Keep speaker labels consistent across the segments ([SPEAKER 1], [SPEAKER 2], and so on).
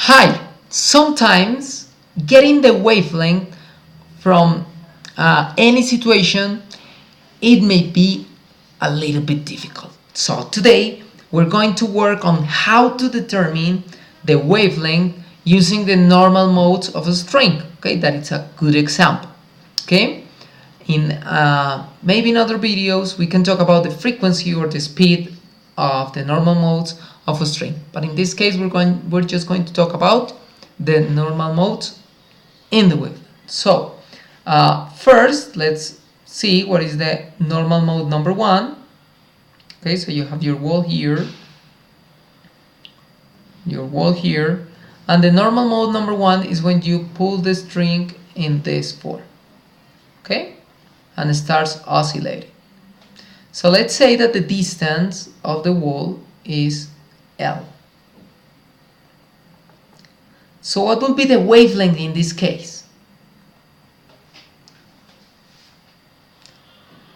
[SPEAKER 1] Hi, sometimes getting the wavelength from any situation, it may be a little bit difficult. So today we're going to work on how to determine the wavelength using the normal modes of a string. Okay, that is a good example. Okay, in maybe in other videos we can talk about the frequency or the speed of the normal modes of a string, but in this case we're just going to talk about the normal modes in the wavelength. So first let's see what is the normal mode number one. Okay, so you have your wall here, and the normal mode number one is when you pull the string in this form, okay, and it starts oscillating. So let's say that the distance of the wall is L. So what will be the wavelength in this case?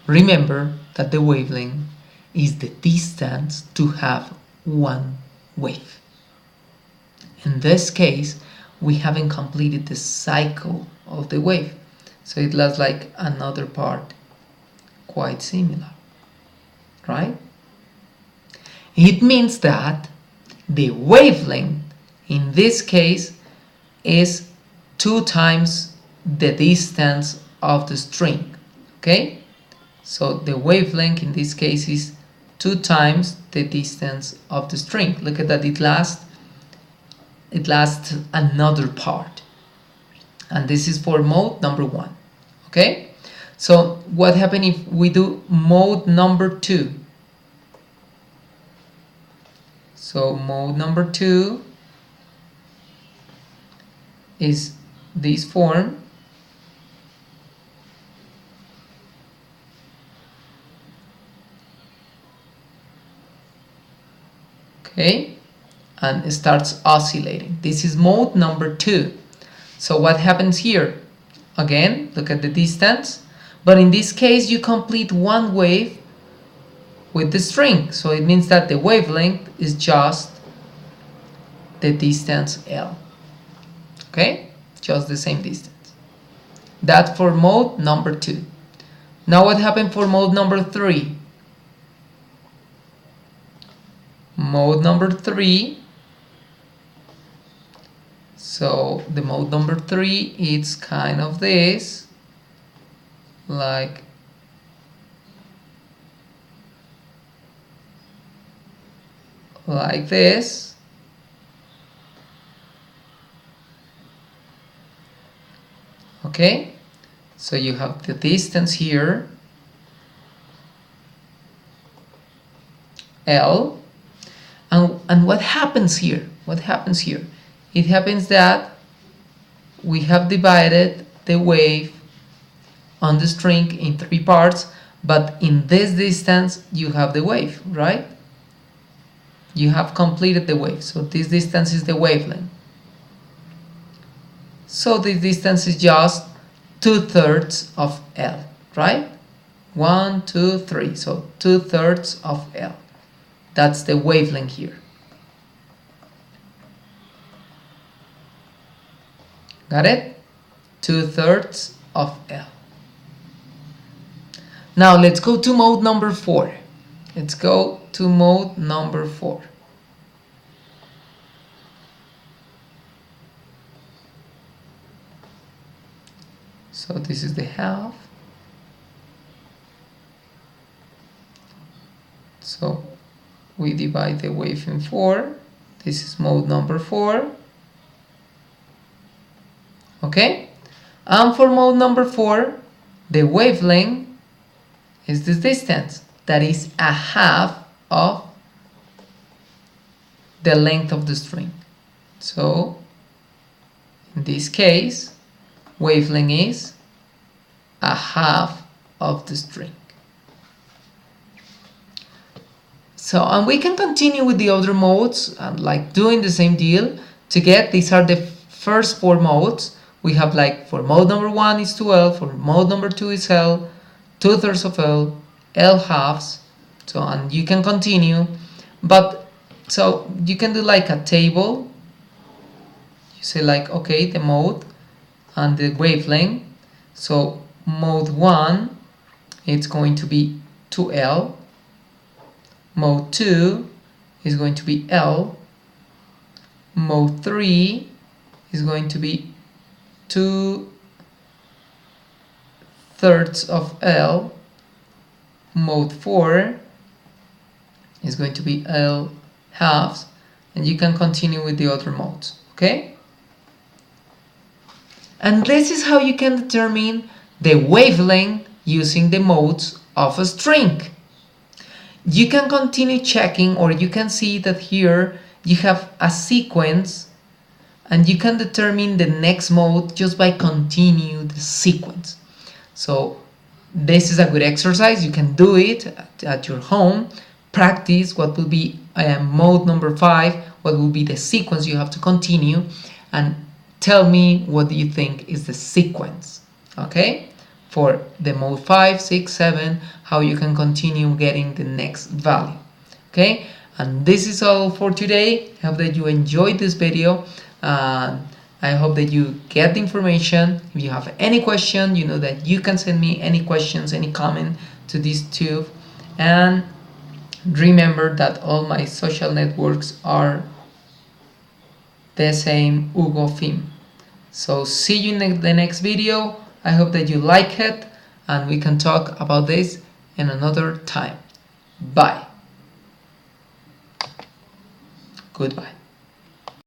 [SPEAKER 1] Remember that the wavelength is the distance to have one wave. In this case, we haven't completed the cycle of the wave, so it lasts like another part, quite similar, right? It means that the wavelength in this case is 2 times the distance of the string, okay? So the wavelength in this case is 2 times the distance of the string. Look at that, it lasts another part. And this is for mode number one, okay? So what happens if we do mode number two? So mode number two is this form. Okay, and it starts oscillating. This is mode number two. So what happens here? Again, look at the distance, but in this case you complete one wave with the string, so it means that the wavelength is just the distance L. Okay, just the same distance. That for mode number two. Now what happened for mode number three? Mode number three, so the mode number three, it's kind of this, like this. Okay, so you have the distance here, L, and what happens here? What happens here? It happens that we have divided the wave on the string in 3 parts, but in this distance you have the wave, right? You have completed the wave, so this distance is the wavelength. So this distance is just 2/3 of L, right? 1, 2, 3, so 2/3 of L. That's the wavelength here. Got it? 2/3 of L. Now let's go to mode number 4. Let's go to mode number 4. So this is the half. So we divide the wave in 4. This is mode number 4. Okay? And for mode number 4, the wavelength is this distance. That is a half of the length of the string. So in this case, wavelength is a half of the string. So, and we can continue with the other modes, like doing the same deal. To get, these are the first 4 modes. We have, like, for mode number 1 is 2L, for mode number 2 is L, 2/3 of L, L halves, so, and you can continue. But, so, you can do like a table You say like, okay, the mode and the wavelength. So mode 1, it's going to be 2L. Mode 2 is going to be L. Mode 3 is going to be 2/3 of L. Mode 4 is going to be L halves, and you can continue with the other modes, okay? And this is how you can determine the wavelength using the modes of a string. You can continue checking, or you can see that here you have a sequence, and you can determine the next mode just by continue the sequence. So this is a good exercise. You can do it at your home. Practice what will be mode number 5, what will be the sequence you have to continue, and tell me what do you think is the sequence, okay, for the mode 5, 6, 7, how you can continue getting the next value, okay? And this is all for today. I hope that you enjoyed this video. I hope that you get the information. If you have any question, you know that you can send me any questions, any comment to this tube. And remember that all my social networks are the same, Hugo Fim. So see you in the next video. I hope that you like it, and we can talk about this in another time. Bye. Goodbye.